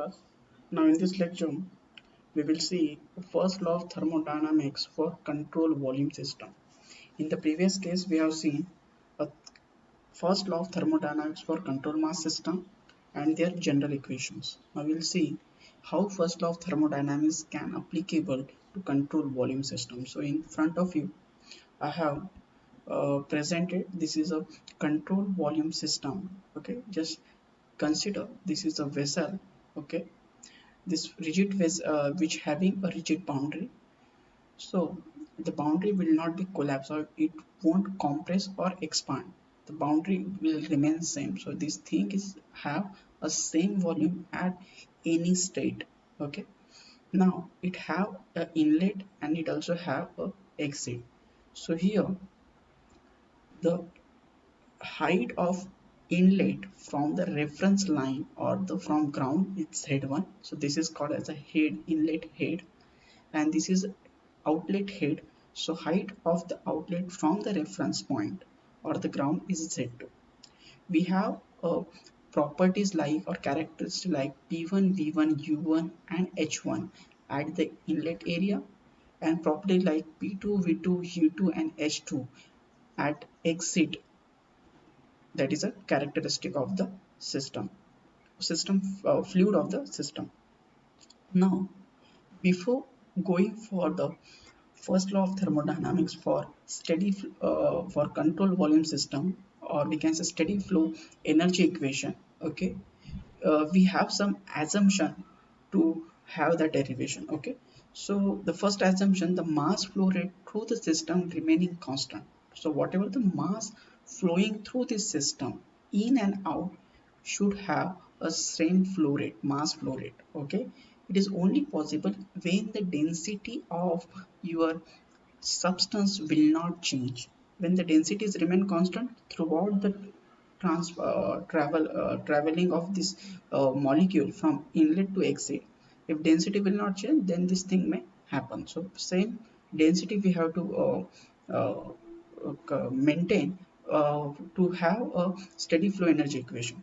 class. Now in this lecture we will see the first law of thermodynamics for control volume system. In the previous case we have seen a first law of thermodynamics for control mass system and their general equations. Now we will see how first law of thermodynamics can applicable to control volume system. So in front of you I have presented this is a control volume system. Okay, just consider this is a vessel. Okay, this rigid vessel which having a rigid boundary, so the boundary will not be collapsed or it won't compress or expand. The boundary will remain same, so this thing is have a same volume at any state. Okay, now it have a inlet and it also have a exit. So here the height of inlet from the reference line or the from ground is z1, so this is called as a head, inlet head, and this is outlet head. So height of the outlet from the reference point or the ground is z2. We have properties like or characteristics like p1, v1, u1 and h1 at the inlet area, and property like p2, v2, u2 and h2 at exit. That is a characteristic of the system fluid of the system. Now before going for the first law of thermodynamics for steady for control volume system, or we can say steady flow energy equation. Okay, we have some assumption to have the derivation. Okay, so the first assumption, the mass flow rate through the system remaining constant. So whatever the mass flowing through this system in and out should have a same flow rate, mass flow rate. Okay, it is only possible when the density of your substance will not change. When the densities remain constant throughout the traveling of this molecule from inlet to exit, if density will not change, then this thing may happen. So same density we have to maintain to have a steady flow energy equation.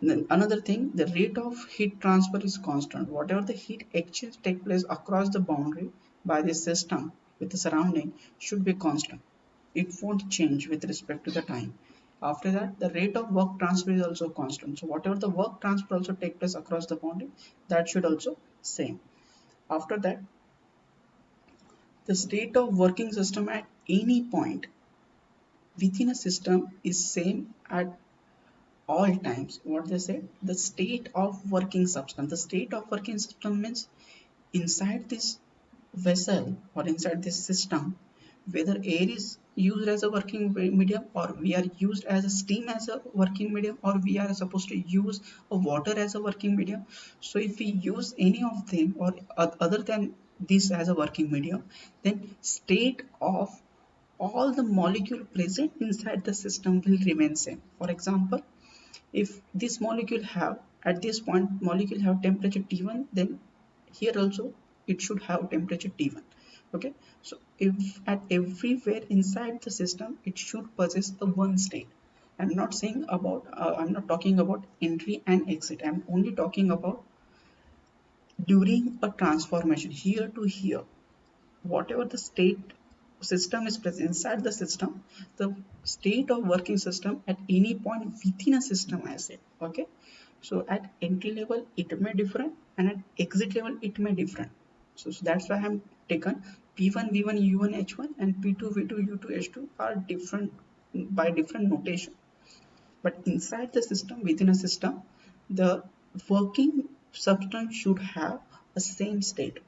Then another thing, the rate of heat transfer is constant. Whatever the heat exchange take place across the boundary by the system with the surrounding should be constant. It won't change with respect to the time. After that, the rate of work transfer is also constant. So whatever the work transfer also take place across the boundary, that should also same. After that, the state of working system at any point within a system is same at all times. What they say, the state of working substance, the state of working system means inside this vessel or inside this system, whether air is used as a working medium, or we are used as a steam as a working medium, or we are supposed to use a water as a working medium. So if we use any of them or other than this as a working medium, then state of all the molecule present inside the system will remain same. For example, if this molecule have at this point molecule have temperature T1, then here also it should have temperature T1. Okay, so if at everywhere inside the system it should possess the one state. I'm not saying about I'm not talking about entry and exit. I'm only talking about during a transformation here to here, whatever the state system is present inside the system, the state of working system at any point within a system I say. Okay, so at entry level it may different and at exit level it may different. So that's why I'm taken p1 v1 u1 h1 and p2 v2 u2 h2 are different by different notation, but inside the system within a system the working substance should have a same state.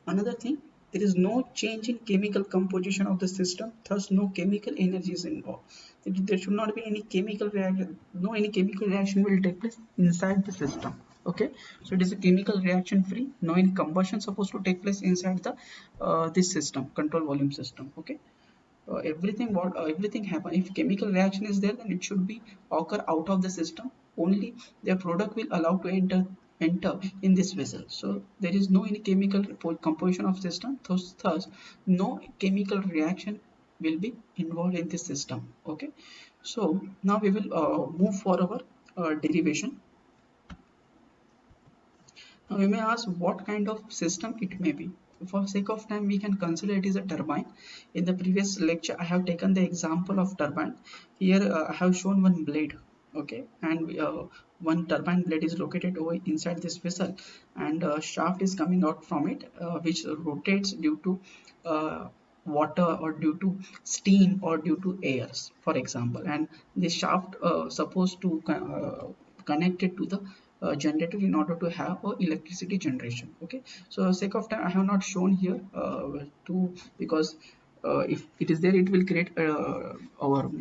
Another thing, there is no change in chemical composition of the system, thus no chemical energy is involved. There should not be any chemical reaction, no any chemical reaction will take place inside the system. Okay, so it is a chemical reaction free, no any combustion supposed to take place inside the this system, control volume system. Okay, everything happen. If chemical reaction is there, then it should be occur out of the system. Only their product will allow to enter in this vessel. So there is no any chemical composition of system. Thus no chemical reaction will be involved in this system. Okay, so now we will move for our derivation. Now we may ask what kind of system it may be. For sake of time, we can consider it is a turbine. In the previous lecture, I have taken the example of turbine. Here I have shown one blade, okay, and one turbine blade is located over inside this vessel, and shaft is coming out from it, which rotates due to water or due to steam or due to airs, for example, and the shaft supposed to connect it to the generator in order to have electricity generation. Okay, so sake of time I have not shown here to, because if it is there it will create our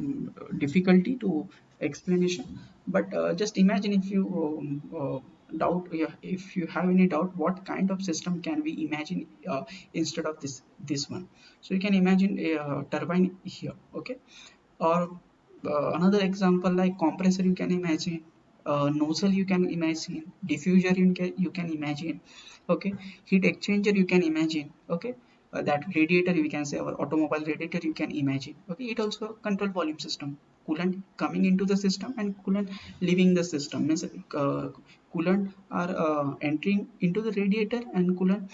difficulty to explanation. But just imagine if you doubt, yeah, if you have any doubt what kind of system can we imagine instead of this one. So you can imagine a turbine here, okay, or another example like compressor you can imagine, nozzle you can imagine, diffuser you can imagine, okay, heat exchanger you can imagine, okay, that radiator we can say our automobile radiator you can imagine, okay. It also control volume system, coolant coming into the system and coolant leaving the system, means coolant are entering into the radiator and coolant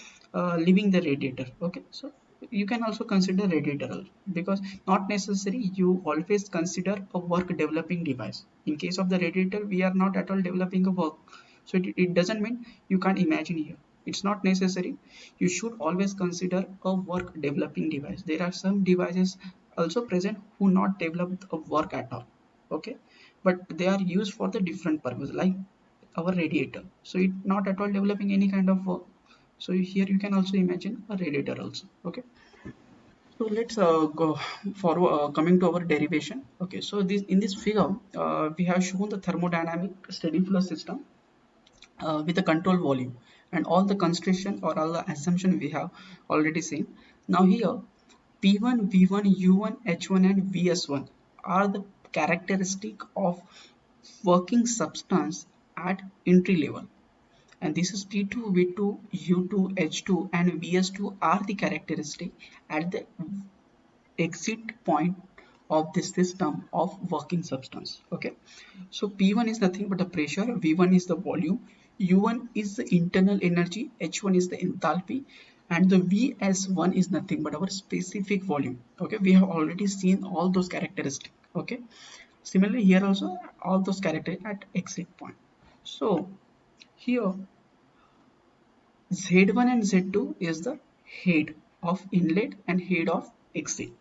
leaving the radiator, okay. So you can also consider radiator also, because not necessary you always consider a work developing device. In case of the radiator we are not at all developing a work, so it doesn't mean you can't imagine here. It's not necessary. You should always consider a work developing device. There are some devices also present who not develop a work at all, okay, but they are used for the different purpose, like our radiator, so it not at all developing any kind of work. So here you can also imagine a radiator also, okay. So let's go for coming to our derivation. Okay, so this in this figure we have shown the thermodynamic steady flow system with the control volume and all the constraint or all the assumption we have already seen. Now here P1, V1, U1, H1 and Vs1 are the characteristic of working substance at entry level, and this is P2, V2, U2, H2 and Vs2 are the characteristic at the exit point of the system of working substance, okay. So P1 is nothing but the pressure, V1 is the volume, U1 is the internal energy, H1 is the enthalpy, and the Vs1 is nothing but our specific volume, okay. We have already seen all those characteristics, okay. Similarly here also all those characteristics at exit point. So here Z1 and Z2 is the head of inlet and head of exit.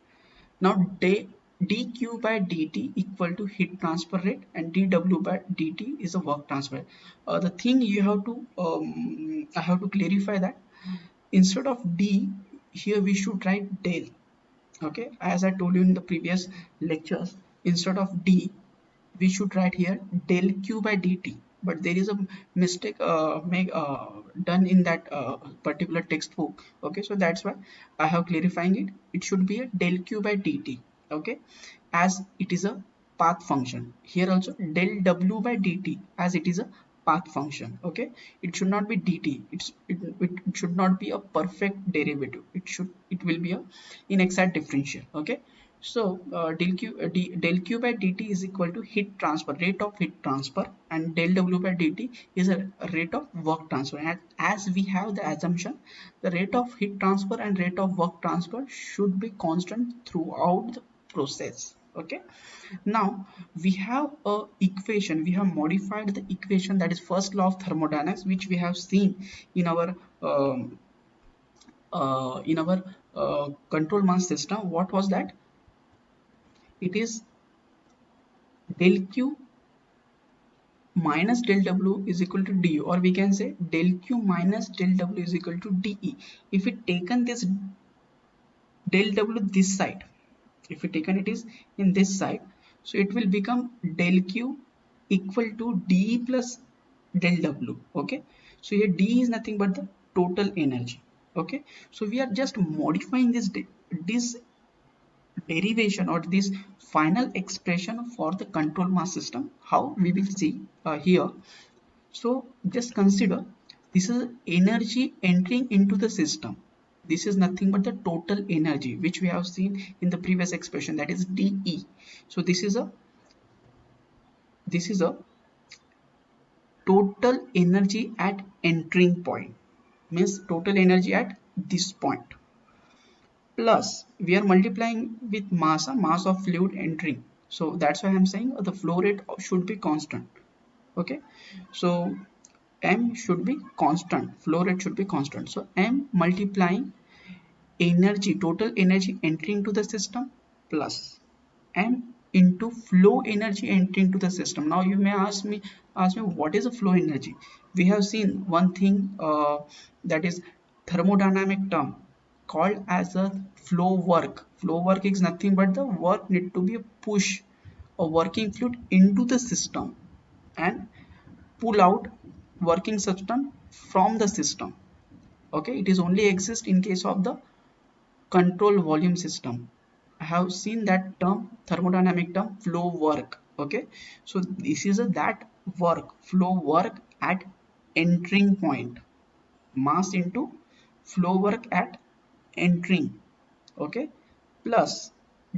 Now dq by dt equal to heat transfer rate and dw by dt is a work transfer rate. The thing you have to I have to clarify that instead of d here we should write del, okay. As I told you in the previous lectures, instead of d we should write here del q by dt, but there is a mistake done in that particular textbook, okay. So that's why I have clarifying it. It should be a del q by dt, okay, as it is a path function. Here also del w by dt as it is a path function, okay. It should not be dt. It should not be a perfect derivative. It will be a inexact differential, okay. So del q by dt is equal to heat transfer, rate of heat transfer, and del w by dt is a rate of work transfer. And as we have the assumption, the rate of heat transfer and rate of work transfer should be constant throughout the process, okay. Now we have a equation. We have modified the equation, that is first law of thermodynamics, which we have seen in our control mass system. What was that? It is del q minus del w is equal to du, or we can say del q minus del w is equal to de. If we taken this del w this side, if we taken it is in this side, so it will become del q equal to de plus del w, okay. So here d is nothing but the total energy, okay. So we are just modifying this derivation or this final expression for the control mass system. How we will see here. So just consider this is energy entering into the system. This is nothing but the total energy which we have seen in the previous expression, that is dE. So this is a total energy at entering point, means total energy at this point, plus we are multiplying with mass of fluid entering. So that's why I'm saying the flow rate should be constant. Okay, so m should be constant, flow rate should be constant. So m multiplying energy, total energy entering to the system, plus m into flow energy entering to the system. Now you may ask me what is a flow energy. We have seen one thing, that is thermodynamic term called as a flow work. Flow work is nothing but the work need to be a push a working fluid into the system and pull out working substance from the system. Okay, it is only exist in case of the control volume system. I have seen that term, thermodynamic term, flow work. Okay, so this is that work, flow work at entering point, mass into flow work at entering. Okay, plus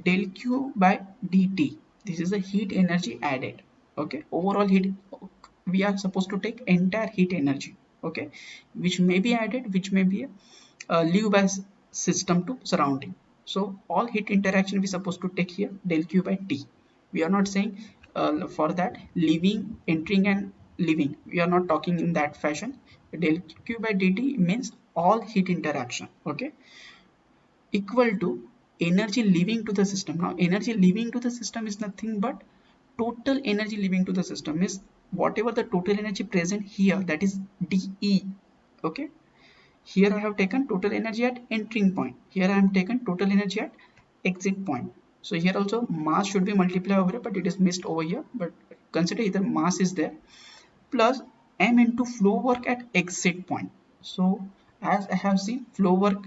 del q by dt. This is the heat energy added. Okay, overall heat, we are supposed to take entire heat energy. Okay, which may be added, which may be leave by system to surrounding. So all heat interaction we supposed to take here del q by t. We are not saying for that leaving, entering and leaving, we are not talking in that fashion. Del q by dt means all heat interaction. Okay, equal to energy leaving to the system. Now energy leaving to the system is nothing but total energy leaving to the system is whatever the total energy present here, that is dE. Okay, here I have taken total energy at entering point, here I am taken total energy at exit point. So here also mass should be multiplied over here, but it is missed over here, but consider either mass is there, plus m into flow work at exit point. So as I have seen flow work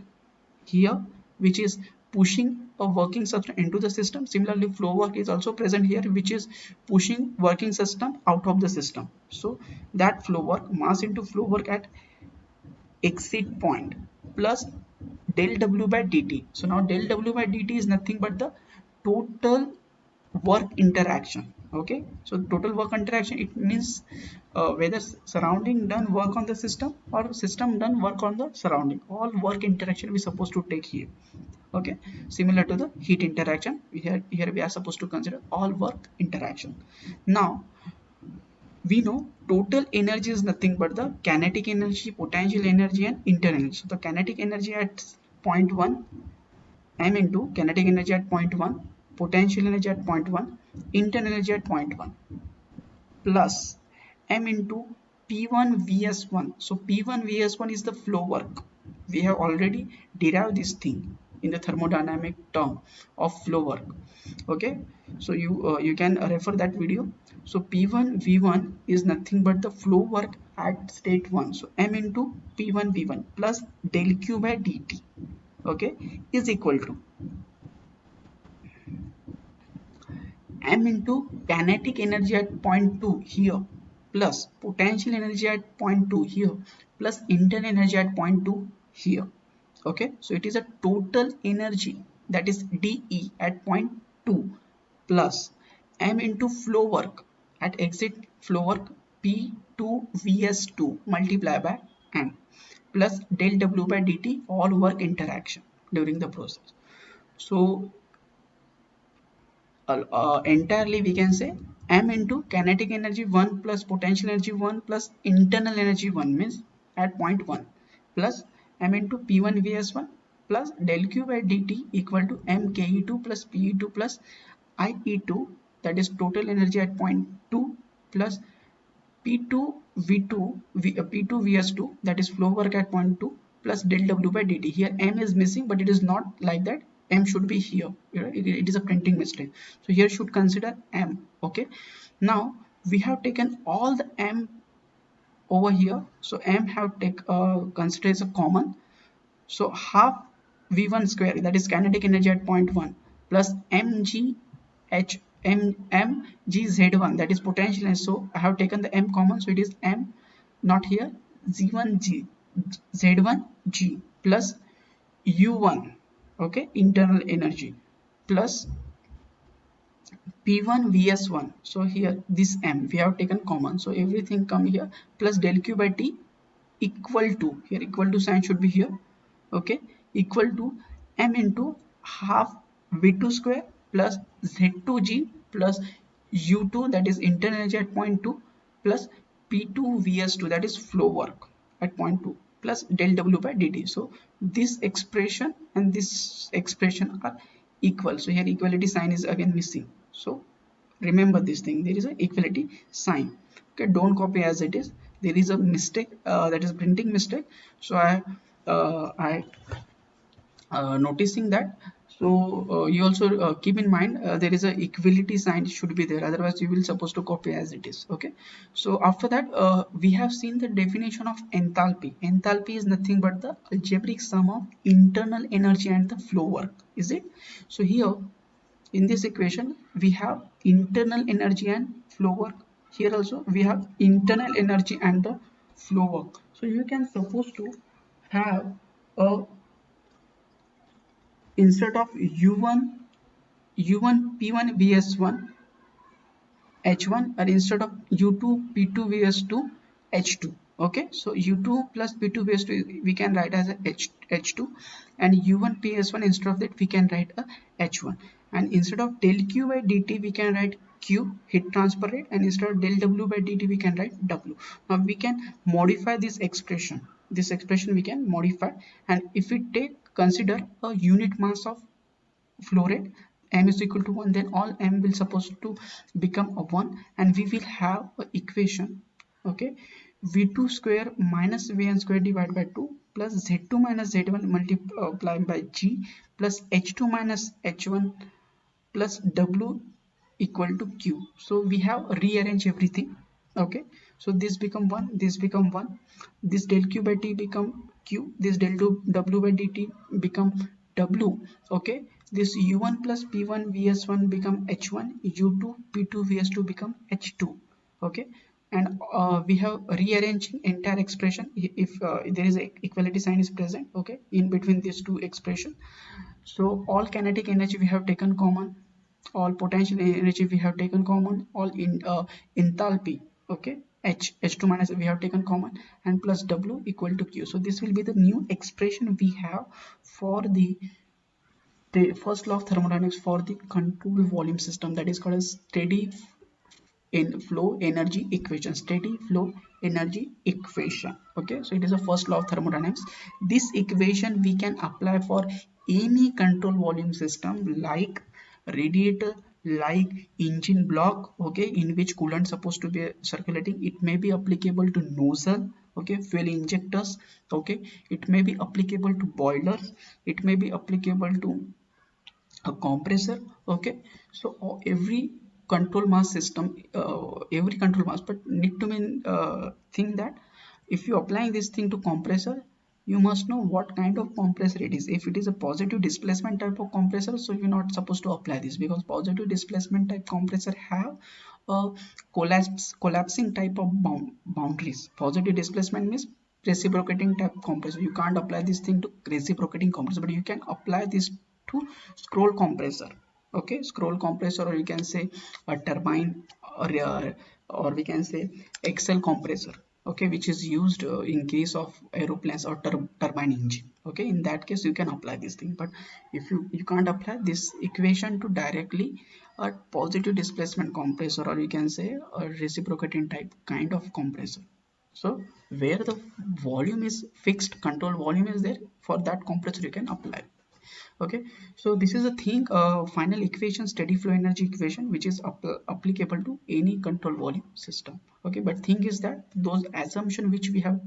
here, which is pushing a working substance into the system. Similarly, flow work is also present here, which is pushing working system out of the system. So that flow work, mass into flow work at exit point, plus del w by dt. So now del w by dt is nothing but the total work interaction. Okay, so total work interaction, it means whether surrounding done work on the system or system done work on the surrounding, all work interaction we supposed to take here. Okay, similar to the heat interaction, here we are supposed to consider all work interaction. Now we know total energy is nothing but the kinetic energy, potential energy and internal energy. So the kinetic energy at point 1, m into kinetic energy at point 1, potential energy at point 1, internal energy at point 1, plus m into P1 Vs1. So P1 Vs1 is the flow work. We have already derived this thing in the thermodynamic term of flow work. Okay, so you can refer that video. So P1 V1 is nothing but the flow work at state 1. So m into P1 V1 plus del Q by dt, okay, is equal to m into kinetic energy at point 2 here, plus potential energy at point 2 here, plus internal energy at point 2 here. Okay, so it is a total energy, that is dE at point 2, plus m into flow work at exit flow work P2 Vs2 multiplied by m, plus del W by dt, all work interaction during the process. So entirely we can say m into kinetic energy 1 plus potential energy 1 plus internal energy 1, means at point 1, plus m into P1 Vs1 plus del Q by dt equal to m Ke2 plus Pe2 plus IE2, that is total energy at point 2, plus P2 V2 P2 Vs2, that is flow work at point 2, plus del W by dt. Here m is missing, but it is not like that. M should be here. It is a printing mistake. So here should consider m. Okay. Now we have taken all the m over here. So m have take consider as a common. So half V1 square, that is kinetic energy at point 1, plus mg h m g z1, that is potential energy. So I have taken the m common, so it is m, not here, z1 g z1 g plus u1, okay, internal energy, plus P1 Vs1. So here this M we have taken common. So everything come here plus del Q by T equal to, here equal to sign should be here, okay, equal to M into half V2 square plus Z2G plus U2, that is internal energy at point 2, plus P2 Vs2, that is flow work at point 2, plus del W by dt. So this expression and this expression are equal. So here equality sign is again missing. So remember this thing, there is a equality sign. Okay, don't copy as it is. There is a mistake, that is printing mistake. So I noticing that. So you also keep in mind, there is a equality sign should be there, otherwise you will supposed to copy as it is. Okay, so after that we have seen the definition of enthalpy. Enthalpy is nothing but the algebraic sum of internal energy and the flow work, is it? So here in this equation we have internal energy and flow work. Here also we have internal energy and the flow work. So you can suppose to have a, instead of u1 p1 vs1 h1, or instead of u2 p2 vs2 h2. Okay, so u2 plus p2 vs2 we can write as a h2, and u1 ps1, instead of that we can write a h1, and instead of del q by dt we can write q, heat transfer rate, and instead of del w by dt we can write w. Now we can modify this expression, we can modify, and if we take consider a unit mass of flow rate, m is equal to 1, then all m will supposed to become a 1, and we will have a equation. Okay, v2 square minus vn square divided by 2 plus z2 minus z1 multiplied by g plus h2 minus h1 plus w equal to q. So we have rearranged everything. Okay, so this become 1, this become 1, this del q by t become q, this del w by dt become w. Okay, this u1 plus p1 vs1 become h1, u2 p2 vs2 become h2. Okay, and we have rearranging entire expression if there is a equality sign is present, okay, in between these two expression. So all kinetic energy we have taken common, all potential energy we have taken common, all in enthalpy, okay, h2 minus we have taken common, and plus w equal to q. So this will be the new expression we have for the first law of thermodynamics for the control volume system, that is called as steady in flow energy equation, steady flow energy equation. Okay, so it is the first law of thermodynamics. This equation we can apply for any control volume system like radiator, like engine block, okay, in which coolant supposed to be circulating. It may be applicable to nozzle, okay, fuel injectors, okay, it may be applicable to boilers, it may be applicable to a compressor. Okay, so every control mass system, every control mass, but need to mean think that if you applying this thing to compressor, you must know what kind of compressor it is. If it is a positive displacement type of compressor, so you're not supposed to apply this, because positive displacement type compressor have a collapsing type of boundaries. Positive displacement means reciprocating type compressor, you can't apply this thing to reciprocating compressor, but you can apply this to scroll compressor. Okay, scroll compressor, or you can say a turbine, or we can say excel compressor, okay, which is used in case of aeroplanes or turbine engine. Okay, in that case you can apply this thing, but if you can't apply this equation to directly a positive displacement compressor, or you can say a reciprocating type kind of compressor. So where the volume is fixed, control volume is there, for that compressor you can apply. Okay, so this is a thing, final equation, steady flow energy equation, which is applicable to any control volume system. Okay, but thing is that those assumption which we have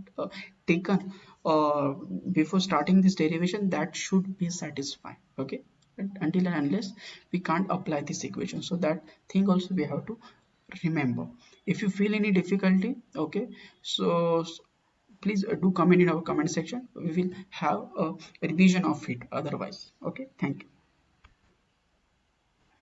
taken uh, before starting this derivation, that should be satisfied. Okay, until and unless we can't apply this equation, so that thing also we have to remember. If you feel any difficulty, okay, so please do comment in our comment section. We will have a revision of it otherwise. Okay, thank you.